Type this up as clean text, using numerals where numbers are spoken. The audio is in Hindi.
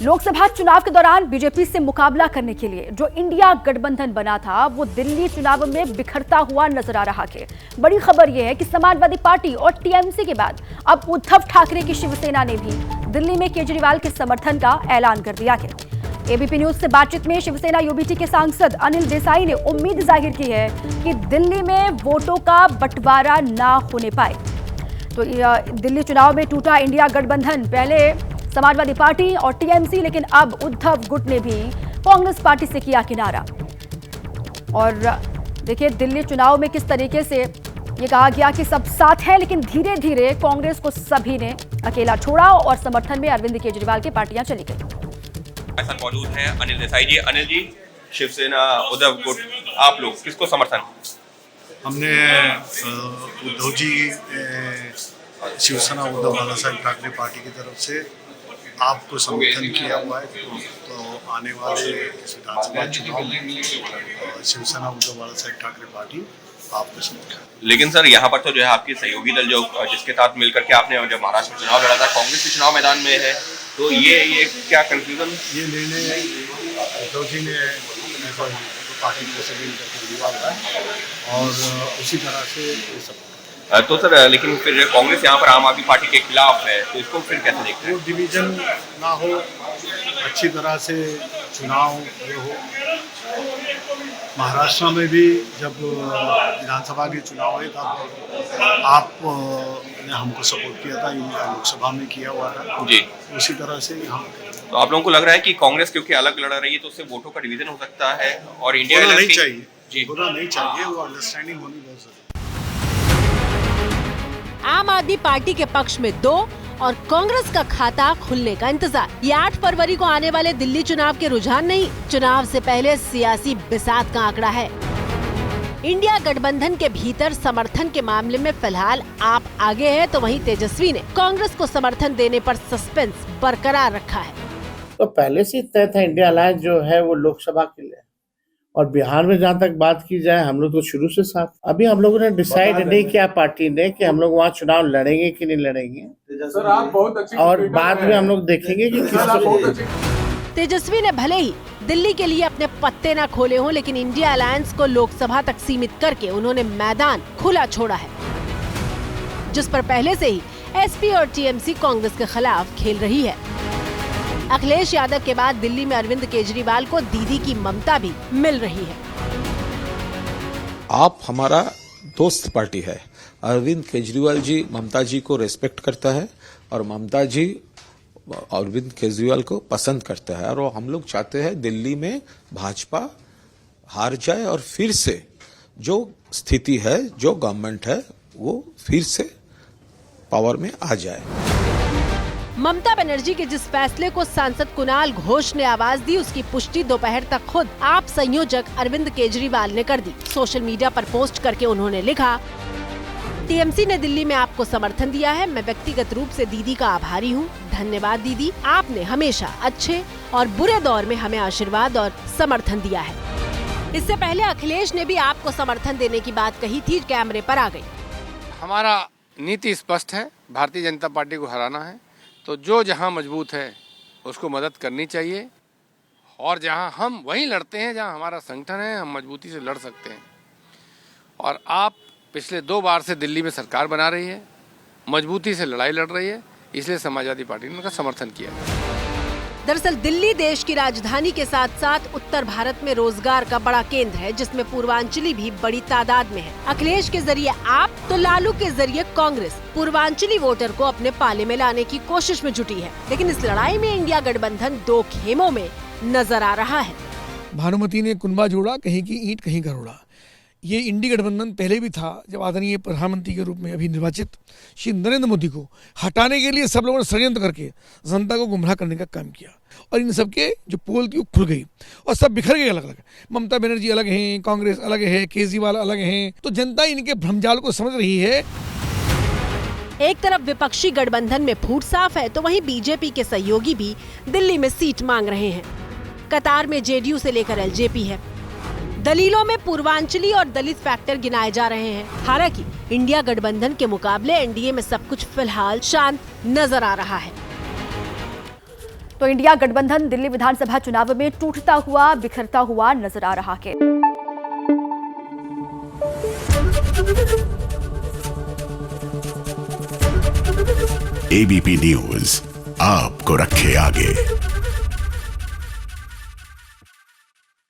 लोकसभा चुनाव के दौरान बीजेपी से मुकाबला करने के लिए जो इंडिया गठबंधन बना था वो दिल्ली चुनाव में बिखरता हुआ नजर आ रहा है। बड़ी खबर यह है कि समाजवादी पार्टी और टीएमसी के बाद अब उद्धव ठाकरे की शिवसेना ने भी दिल्ली में केजरीवाल के समर्थन का ऐलान कर दिया है। एबीपी न्यूज से बातचीत में शिवसेना यूबीटी के सांसद अनिल देसाई ने उम्मीद जाहिर की है कि दिल्ली में वोटों का बंटवारा ना होने पाए। तो दिल्ली चुनाव में टूटा इंडिया गठबंधन, पहले समाजवादी पार्टी और टीएमसी, लेकिन अब उद्धव गुट ने भी कांग्रेस पार्टी से किया किनारा। और देखिए दिल्ली चुनाव में किस तरीके से ये कहा गया कि सब साथ है, लेकिन धीरे धीरे कांग्रेस को सभी ने अकेला छोड़ा और समर्थन में अरविंद केजरीवाल की पार्टियां चली गई। ऐसा मौजूद है अनिल देसाई जी। अनिल जी, शिवसेना उद्धव गुट, आप लोग किसको समर्थन? हमने उद्धव जी शिवसेना उद्धव बाला साहेब ठाकरे पार्टी की तरफ से आपको समर्थन किया हुआ है। तो आने वाले विधानसभा चुनाव में शिवसेना उद्धव बाला साहेब ठाकरे पार्टी आपको समर्थन। लेकिन सर यहाँ पर तो जो है आपकी सहयोगी दल जो जिसके साथ मिलकर के आपने जब महाराष्ट्र में चुनाव लड़ा था, कांग्रेस के चुनाव मैदान में है, तो ये क्या कंफ्यूजन? ये निर्णय उद्धव जी ने पार्टी को सभी मिलकर लिया हुआ है और उसी तरह से ये सब। तो सर लेकिन फिर कांग्रेस यहाँ पर आम आदमी पार्टी के खिलाफ है, तो इसको फिर कैसे देखते हैं? डिवीजन ना हो, अच्छी तरह से चुनाव ये हो। महाराष्ट्र में भी जब विधानसभा के चुनाव हुए तब आप ने हमको सपोर्ट किया था, लोकसभा में किया हुआ था जी। उसी तरह से हम। तो आप लोगों को लग रहा है कि कांग्रेस क्योंकि अलग लड़ रही है तो उससे वोटों का डिवीजन हो सकता है और इंडिया नहीं चाहिए जी, बुरा नहीं चाहिए, वो अंडरस्टैंडिंग होनी बहुत जरूरी। आम आदमी पार्टी के पक्ष में 2 और कांग्रेस का खाता खुलने का इंतजार। ये 8 फरवरी को आने वाले दिल्ली चुनाव के रुझान नहीं, चुनाव से पहले सियासी बिसात का आंकड़ा है। इंडिया गठबंधन के भीतर समर्थन के मामले में फिलहाल आप आगे हैं, तो वहीं तेजस्वी ने कांग्रेस को समर्थन देने पर सस्पेंस बरकरार रखा है। तो पहले से तय था इंडिया अलायंस जो है वो लोकसभा के लिए, और बिहार में जहाँ तक बात की जाए हम लोग तो शुरू से साथ। अभी हम लोगों ने डिसाइड नहीं किया पार्टी ने कि हम लोग वहाँ चुनाव लड़ेंगे कि नहीं लड़ेंगे, सर आप बहुत अच्छी, और बाद में हम लोग देखेंगे कि किस। तेजस्वी ने भले ही दिल्ली के लिए अपने पत्ते न खोले हों, लेकिन इंडिया अलायंस को लोकसभा तक सीमित करके उन्होंने मैदान खुला छोड़ा है, जिस पर पहले से ही एसपी और टीएमसी कांग्रेस के खिलाफ खेल रही है। अखिलेश यादव के बाद दिल्ली में अरविंद केजरीवाल को दीदी की ममता भी मिल रही है। आप हमारा दोस्त पार्टी है। अरविंद केजरीवाल जी ममता जी को रेस्पेक्ट करता है और ममता जी अरविंद केजरीवाल को पसंद करता है, और हम लोग चाहते हैं दिल्ली में भाजपा हार जाए और फिर से जो स्थिति है, जो गवर्नमेंट है, वो फिर से पावर में आ जाए। ममता बनर्जी के जिस फैसले को सांसद कुणाल घोष ने आवाज दी, उसकी पुष्टि दोपहर तक खुद आप संयोजक अरविंद केजरीवाल ने कर दी। सोशल मीडिया पर पोस्ट करके उन्होंने लिखा, टीएमसी ने दिल्ली में आपको समर्थन दिया है। मैं व्यक्तिगत रूप से दीदी का आभारी हूँ। धन्यवाद दीदी, आपने हमेशा अच्छे और बुरे दौर में हमें आशीर्वाद और समर्थन दिया है। इससे पहले अखिलेश ने भी आपको समर्थन देने की बात कही थी, कैमरे पर आ गई। हमारा नीति स्पष्ट है, भारतीय जनता पार्टी को हराना है, तो जो जहां मजबूत है उसको मदद करनी चाहिए, और जहां हम वहीं लड़ते हैं जहां हमारा संगठन है, हम मजबूती से लड़ सकते हैं। और आप पिछले 2 बार से दिल्ली में सरकार बना रही है, मजबूती से लड़ाई लड़ रही है, इसलिए समाजवादी पार्टी ने उनका समर्थन किया है। दरअसल दिल्ली देश की राजधानी के साथ साथ उत्तर भारत में रोजगार का बड़ा केंद्र है, जिसमें पूर्वांचली भी बड़ी तादाद में है। अखिलेश के जरिए आप तो लालू के जरिए कांग्रेस पूर्वांचली वोटर को अपने पाले में लाने की कोशिश में जुटी है, लेकिन इस लड़ाई में इंडिया गठबंधन 2 खेमों में नजर आ रहा है। भानुमति ने कुनबा जोड़ा, कहीं की ईंट कहीं गरोड़ा। ये इंडी गठबंधन पहले भी था, जब आदरणीय प्रधानमंत्री के रूप में अभी निर्वाचित श्री नरेंद्र मोदी को हटाने के लिए सब लोगों ने षड्यंत्र करके जनता को गुमराह करने का काम किया, और इन सबके जो पोल थी वो खुल गई और सब बिखर गए अलग अलग। ममता बनर्जी अलग हैं, कांग्रेस अलग है, केजरीवाल अलग हैं, तो जनता इनके भ्रमजाल को समझ रही है। एक तरफ विपक्षी गठबंधन में फूट साफ है, तो वहीं बीजेपी के सहयोगी भी दिल्ली में सीट मांग रहे हैं। कतार में जेडीयू से लेकर एलजेपी है। दलीलों में पूर्वांचली और दलित फैक्टर गिनाए जा रहे हैं। हालांकि इंडिया गठबंधन के मुकाबले एनडीए में सब कुछ फिलहाल शांत नजर आ रहा है। तो इंडिया गठबंधन दिल्ली विधानसभा चुनाव में टूटता हुआ बिखरता हुआ नजर आ रहा है। एबीपी न्यूज आपको रखे आगे।